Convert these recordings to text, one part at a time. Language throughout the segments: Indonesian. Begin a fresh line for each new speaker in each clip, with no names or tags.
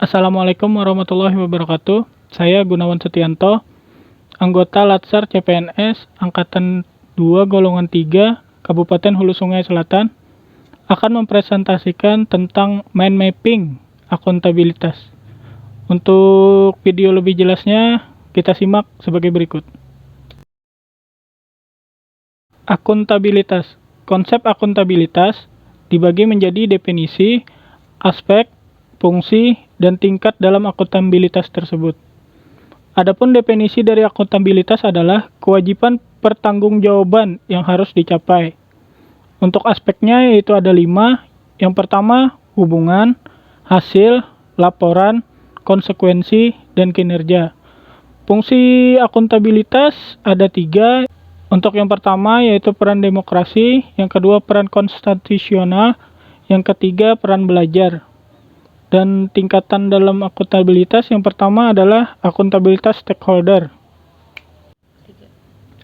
Assalamualaikum warahmatullahi wabarakatuh. Saya Gunawan Setianto, anggota Latsar CPNS Angkatan 2 Golongan 3 Kabupaten Hulu Sungai Selatan, akan mempresentasikan tentang mind mapping akuntabilitas. Untuk video lebih jelasnya, kita simak sebagai berikut. Akuntabilitas. Konsep akuntabilitas dibagi menjadi definisi, aspek, fungsi, dan tingkat dalam akuntabilitas tersebut. Adapun definisi dari akuntabilitas adalah kewajiban pertanggungjawaban yang harus dicapai. Untuk aspeknya yaitu ada 5. Yang pertama, hubungan, hasil, laporan, konsekuensi, dan kinerja. Fungsi akuntabilitas ada 3. Untuk yang pertama yaitu peran demokrasi, yang kedua peran konstitusional, yang ketiga peran belajar. Dan tingkatan dalam akuntabilitas yang pertama adalah akuntabilitas stakeholder.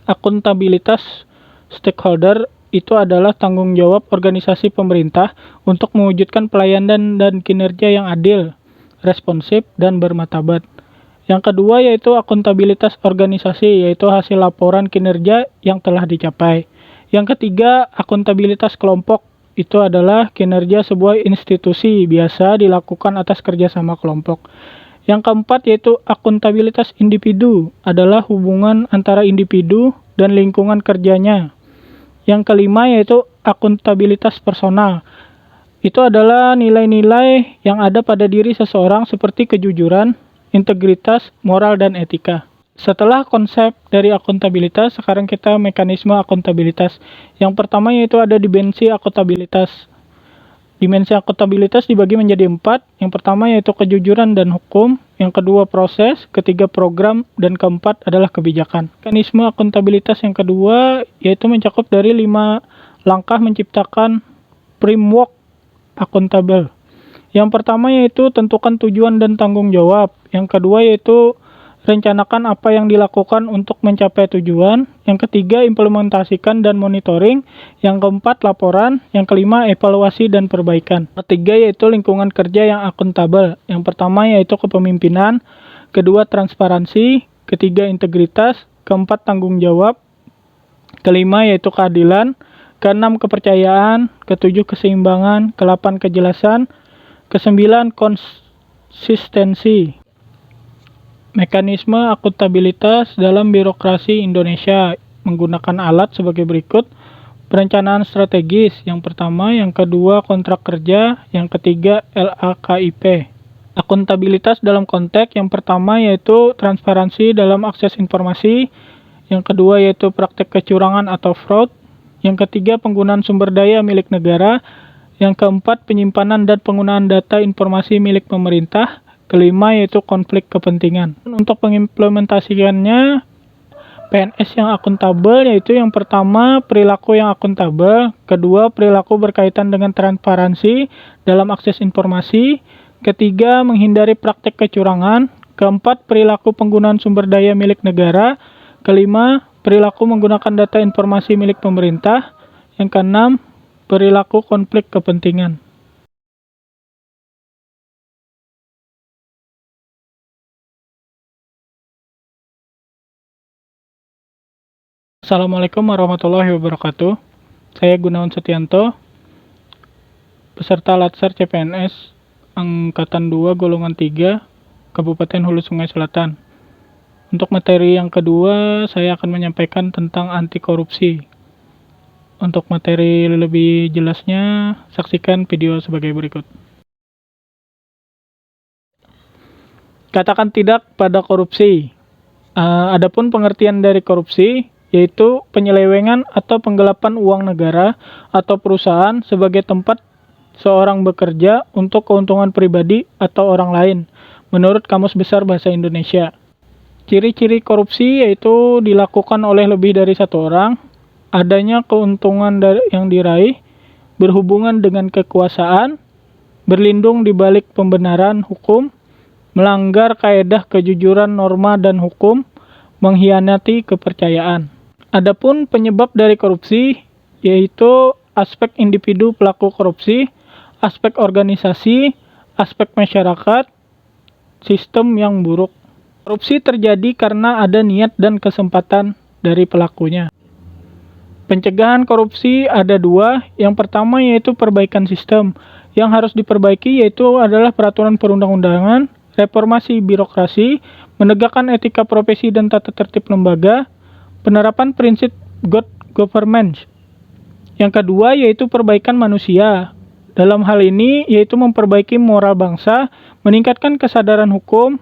Akuntabilitas stakeholder itu adalah tanggung jawab organisasi pemerintah untuk mewujudkan pelayanan dan kinerja yang adil, responsif, dan bermartabat. Yang kedua yaitu akuntabilitas organisasi, yaitu hasil laporan kinerja yang telah dicapai. Yang ketiga, akuntabilitas kelompok. Itu adalah kinerja sebuah institusi, biasa dilakukan atas kerjasama kelompok. Yang keempat yaitu akuntabilitas individu, adalah hubungan antara individu dan lingkungan kerjanya. Yang kelima yaitu akuntabilitas personal. Itu adalah nilai-nilai yang ada pada diri seseorang seperti kejujuran, integritas, moral, dan etika. Setelah konsep dari akuntabilitas, sekarang kita mekanisme akuntabilitas. Yang pertama yaitu ada dimensi akuntabilitas. Dimensi akuntabilitas dibagi menjadi 4. Yang pertama yaitu kejujuran dan hukum. Yang kedua proses, ketiga program, dan keempat adalah kebijakan. Mekanisme akuntabilitas yang kedua yaitu mencakup dari 5 langkah menciptakan framework akuntabel. Yang pertama yaitu tentukan tujuan dan tanggung jawab. Yang kedua yaitu rencanakan apa yang dilakukan untuk mencapai tujuan. Yang ketiga, implementasikan dan monitoring. Yang keempat, laporan. Yang kelima, evaluasi dan perbaikan. Ketiga yaitu lingkungan kerja yang akuntabel. Yang pertama yaitu kepemimpinan. Kedua, transparansi. Ketiga, integritas. Keempat, tanggung jawab. Kelima yaitu keadilan. Keenam, kepercayaan. Ketujuh, keseimbangan. Kedelapan, kejelasan. Kesembilan, konsistensi. Mekanisme akuntabilitas dalam birokrasi Indonesia menggunakan alat sebagai berikut. Perencanaan strategis yang pertama, yang kedua kontrak kerja, yang ketiga LAKIP. Akuntabilitas dalam konteks yang pertama yaitu transparansi dalam akses informasi, yang kedua yaitu praktek kecurangan atau fraud, yang ketiga penggunaan sumber daya milik negara, yang keempat penyimpanan dan penggunaan data informasi milik pemerintah, kelima yaitu konflik kepentingan. Untuk pengimplementasikannya PNS yang akuntabel yaitu yang pertama perilaku yang akuntabel, kedua perilaku berkaitan dengan transparansi dalam akses informasi, ketiga menghindari praktek kecurangan, keempat perilaku penggunaan sumber daya milik negara, kelima perilaku menggunakan data informasi milik pemerintah, yang keenam perilaku konflik kepentingan. Assalamualaikum warahmatullahi wabarakatuh. Saya Gunawan Setianto, peserta Latsar CPNS Angkatan 2 Golongan 3 Kabupaten Hulu Sungai Selatan. Untuk materi yang kedua, saya akan menyampaikan tentang anti korupsi. Untuk materi lebih jelasnya, saksikan video sebagai berikut. Katakan tidak pada korupsi. Adapun pengertian dari korupsi yaitu penyelewengan atau penggelapan uang negara atau perusahaan sebagai tempat seorang bekerja untuk keuntungan pribadi atau orang lain, menurut Kamus Besar Bahasa Indonesia. Ciri-ciri korupsi yaitu dilakukan oleh lebih dari satu orang, adanya keuntungan yang diraih, berhubungan dengan kekuasaan, berlindung di balik pembenaran hukum, melanggar kaedah kejujuran norma dan hukum, mengkhianati kepercayaan. Adapun penyebab dari korupsi yaitu aspek individu pelaku korupsi, aspek organisasi, aspek masyarakat, sistem yang buruk. Korupsi terjadi karena ada niat dan kesempatan dari pelakunya. Pencegahan korupsi ada dua. Yang pertama yaitu perbaikan sistem. Yang harus diperbaiki yaitu adalah peraturan perundang-undangan, reformasi birokrasi, menegakkan etika profesi dan tata tertib lembaga, penerapan prinsip good governance. Yang kedua yaitu perbaikan manusia. Dalam hal ini yaitu memperbaiki moral bangsa, meningkatkan kesadaran hukum,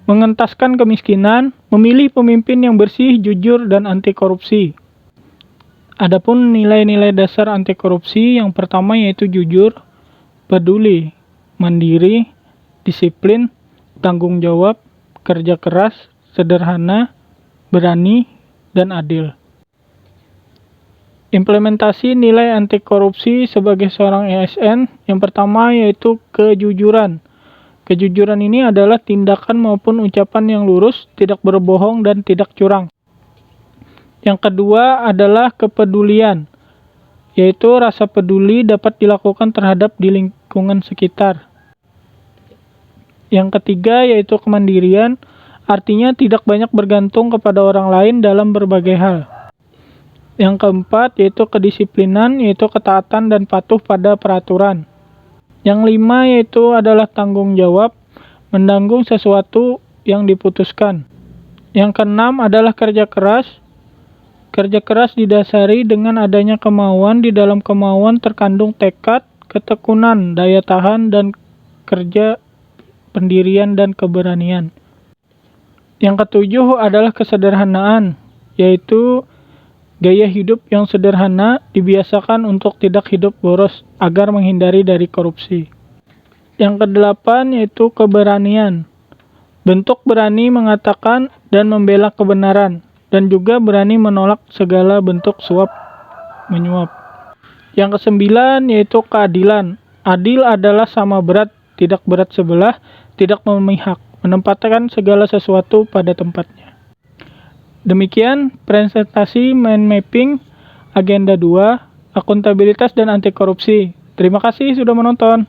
mengentaskan kemiskinan, memilih pemimpin yang bersih, jujur, dan anti korupsi. Adapun nilai-nilai dasar anti korupsi yang pertama yaitu jujur, peduli, mandiri, disiplin, tanggung jawab, kerja keras, sederhana, berani, dan adil. Implementasi nilai anti korupsi sebagai seorang ASN yang pertama yaitu kejujuran. Kejujuran ini adalah tindakan maupun ucapan yang lurus, tidak berbohong, dan tidak curang. Yang kedua adalah kepedulian, yaitu rasa peduli dapat dilakukan terhadap di lingkungan sekitar. Yang ketiga yaitu kemandirian, artinya tidak banyak bergantung kepada orang lain dalam berbagai hal. Yang keempat yaitu kedisiplinan, yaitu ketaatan dan patuh pada peraturan. Yang lima yaitu adalah tanggung jawab, menanggung sesuatu yang diputuskan. Yang keenam adalah kerja keras. Kerja keras didasari dengan adanya kemauan, di dalam kemauan terkandung tekad, ketekunan, daya tahan, dan kerja, pendirian, dan keberanian. Yang ketujuh adalah kesederhanaan, yaitu gaya hidup yang sederhana dibiasakan untuk tidak hidup boros agar menghindari dari korupsi. Yang kedelapan yaitu keberanian. Bentuk berani mengatakan dan membela kebenaran dan juga berani menolak segala bentuk suap menyuap. Yang kesembilan yaitu keadilan. Adil adalah sama berat, tidak berat sebelah, tidak memihak, menempatkan segala sesuatu pada tempatnya. Demikian presentasi mind mapping agenda 2, akuntabilitas dan anti korupsi. Terima kasih sudah menonton.